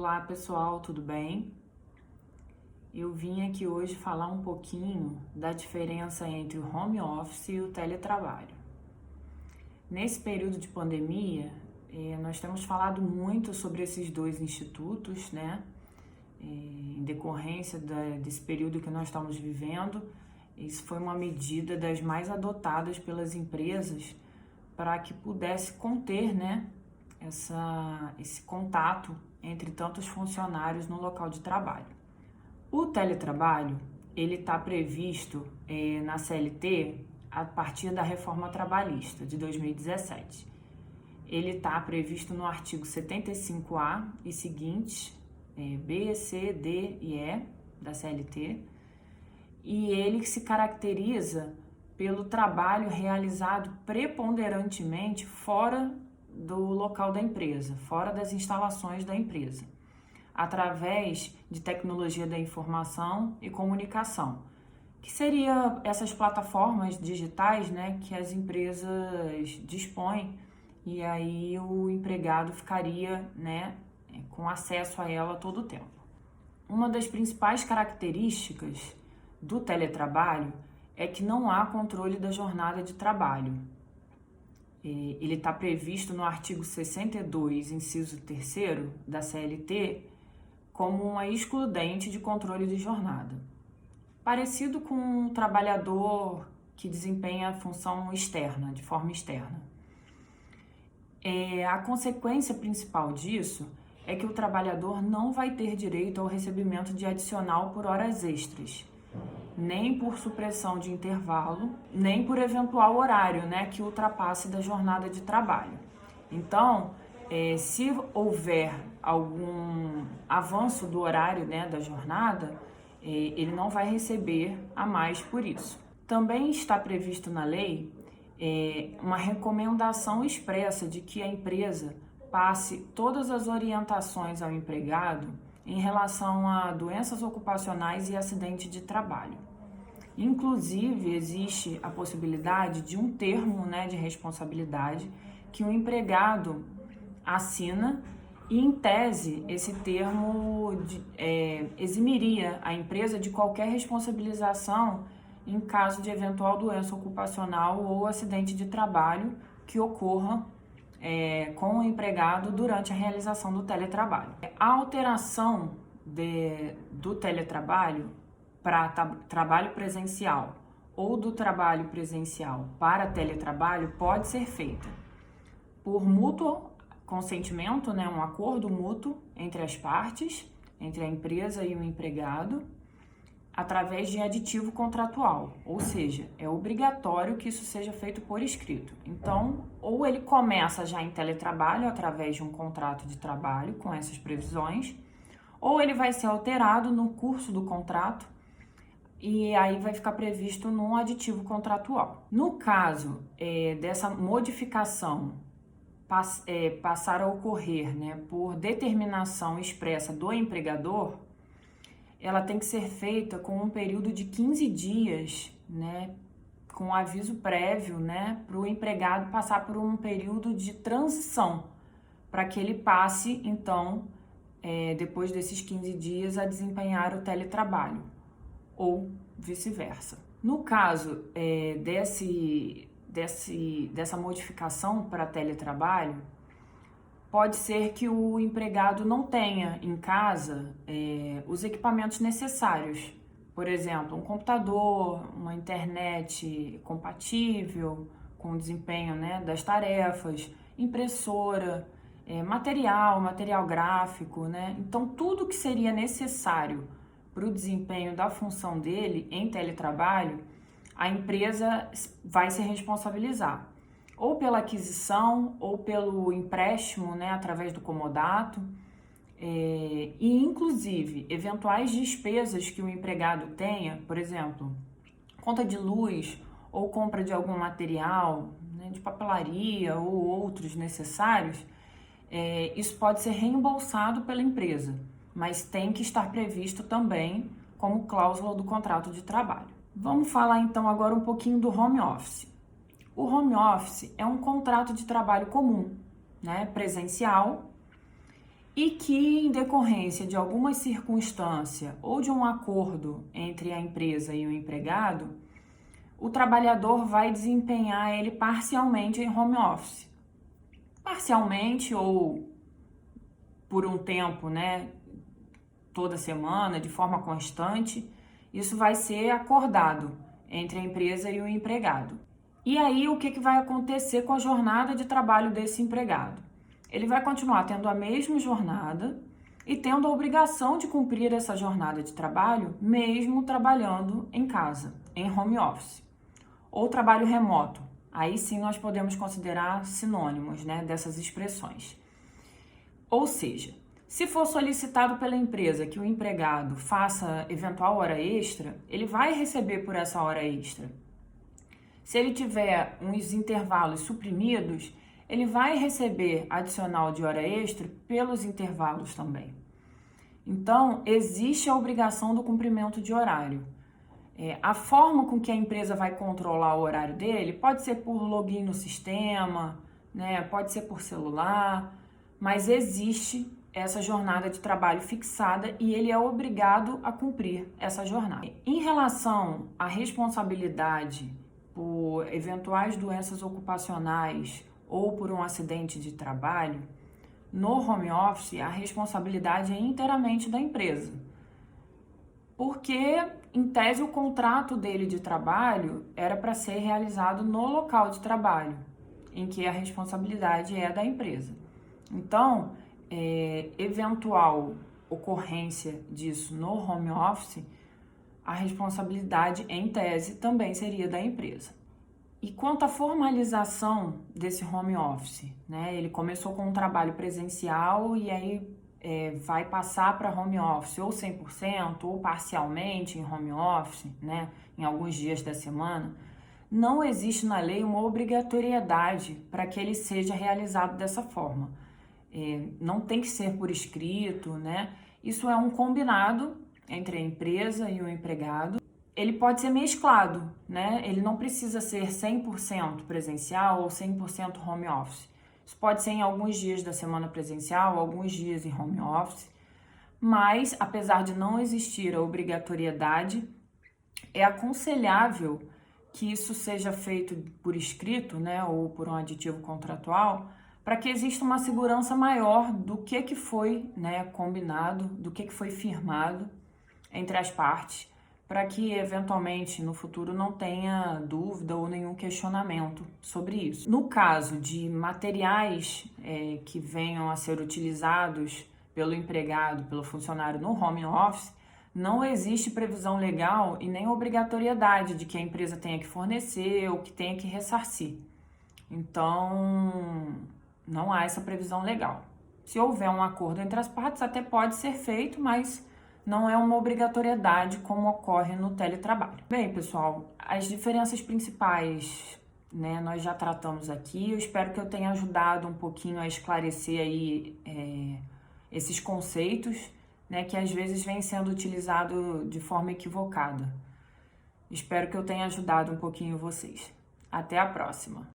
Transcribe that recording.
Olá pessoal, tudo bem? Eu vim aqui hoje falar um pouquinho da diferença entre o home office e o teletrabalho. Nesse período de pandemia, nós temos falado muito sobre esses dois institutos, né? Em decorrência desse período que nós estamos vivendo, isso foi uma medida das mais adotadas pelas empresas para que pudesse conter, né, esse contato entre tantos funcionários no local de trabalho. O teletrabalho, ele está previsto na CLT a partir da reforma trabalhista de 2017. Ele está previsto no artigo 75A e seguintes, B, C, D e E da CLT, e ele se caracteriza pelo trabalho realizado preponderantemente fora do local da empresa, fora das instalações da empresa, através de tecnologia da informação e comunicação, que seria essas plataformas digitais, né, que as empresas dispõem, e aí o empregado ficaria, né, com acesso a ela todo o tempo. Uma das principais características do teletrabalho é que não há controle da jornada de trabalho. Ele está previsto no artigo 62, inciso 3º da CLT, como uma excludente de controle de jornada. Parecido com um trabalhador que desempenha a função externa, de forma externa. A consequência principal disso é que o trabalhador não vai ter direito ao recebimento de adicional por horas extras, nem por supressão de intervalo, nem por eventual horário, né, que ultrapasse da jornada de trabalho. Então, se houver algum avanço do horário, né, da jornada, ele não vai receber a mais por isso. Também está previsto na lei uma recomendação expressa de que a empresa passe todas as orientações ao empregado em relação a doenças ocupacionais e acidente de trabalho. Inclusive, existe a possibilidade de um termo, né, de responsabilidade que o empregado assina e, em tese, esse termo eximiria a empresa de qualquer responsabilização em caso de eventual doença ocupacional ou acidente de trabalho que ocorra com o empregado durante a realização do teletrabalho. A alteração do teletrabalho para trabalho presencial ou do trabalho presencial para teletrabalho pode ser feita por mútuo consentimento, né, um acordo mútuo entre as partes, entre a empresa e o empregado, através de aditivo contratual, ou seja, é obrigatório que isso seja feito por escrito. Então, ou ele começa já em teletrabalho através de um contrato de trabalho com essas previsões, ou ele vai ser alterado no curso do contrato e aí vai ficar previsto num aditivo contratual. No caso dessa modificação passar a ocorrer, né, por determinação expressa do empregador, ela tem que ser feita com um período de 15 dias, né, com aviso prévio, né, para o empregado passar por um período de transição, para que ele passe, então, depois desses 15 dias, a desempenhar o teletrabalho, ou vice-versa. No caso dessa modificação para teletrabalho, pode ser que o empregado não tenha em casa os equipamentos necessários. Por exemplo, um computador, uma internet compatível com o desempenho, né, das tarefas, impressora, material gráfico, né? Então, tudo que seria necessário para o desempenho da função dele em teletrabalho, a empresa vai se responsabilizar, ou pela aquisição, ou pelo empréstimo, né, através do comodato, e inclusive eventuais despesas que o empregado tenha, por exemplo, conta de luz ou compra de algum material, né, de papelaria ou outros necessários, isso pode ser reembolsado pela empresa, mas tem que estar previsto também como cláusula do contrato de trabalho. Vamos falar então agora um pouquinho do home office. O home office é um contrato de trabalho comum, né, presencial, e que, em decorrência de alguma circunstância ou de um acordo entre a empresa e o empregado, o trabalhador vai desempenhar ele parcialmente em home office. Parcialmente ou por um tempo, né, toda semana, de forma constante, isso vai ser acordado entre a empresa e o empregado. E aí, o que vai acontecer com a jornada de trabalho desse empregado? Ele vai continuar tendo a mesma jornada e tendo a obrigação de cumprir essa jornada de trabalho, mesmo trabalhando em casa, em home office. Ou trabalho remoto. Aí sim nós podemos considerar sinônimos, né, dessas expressões. Ou seja, se for solicitado pela empresa que o empregado faça eventual hora extra, ele vai receber por essa hora extra. Se ele tiver uns intervalos suprimidos, ele vai receber adicional de hora extra pelos intervalos também. Então, existe a obrigação do cumprimento de horário. A forma com que a empresa vai controlar o horário dele pode ser por login no sistema, né? Pode ser por celular, mas existe essa jornada de trabalho fixada e ele é obrigado a cumprir essa jornada. Em relação à responsabilidade por eventuais doenças ocupacionais ou por um acidente de trabalho, no home office a responsabilidade é inteiramente da empresa. Porque, em tese, o contrato dele de trabalho era para ser realizado no local de trabalho, em que a responsabilidade é da empresa. Então, eventual ocorrência disso no home office, a responsabilidade, em tese, também seria da empresa. E quanto à formalização desse home office, né? Ele começou com um trabalho presencial e aí vai passar para home office ou 100% ou parcialmente em home office, né? Em alguns dias da semana. Não existe na lei uma obrigatoriedade para que ele seja realizado dessa forma. Não tem que ser por escrito, né? Isso é um combinado entre a empresa e o empregado. Ele pode ser mesclado, né? Ele não precisa ser 100% presencial ou 100% home office. Isso pode ser em alguns dias da semana presencial, alguns dias em home office. Mas, apesar de não existir a obrigatoriedade, é aconselhável que isso seja feito por escrito, né? Ou por um aditivo contratual, para que exista uma segurança maior do que foi, né, combinado, do que foi firmado entre as partes, para que eventualmente no futuro não tenha dúvida ou nenhum questionamento sobre isso. No caso de materiais que venham a ser utilizados pelo empregado, pelo funcionário no home office, não existe previsão legal e nem obrigatoriedade de que a empresa tenha que fornecer ou que tenha que ressarcir. Então, não há essa previsão legal. Se houver um acordo entre as partes, até pode ser feito, mas não é uma obrigatoriedade como ocorre no teletrabalho. Bem, pessoal, as diferenças principais, né, nós já tratamos aqui. Eu espero que eu tenha ajudado um pouquinho a esclarecer aí esses conceitos, né, que às vezes vêm sendo utilizados de forma equivocada. Espero que eu tenha ajudado um pouquinho vocês. Até a próxima!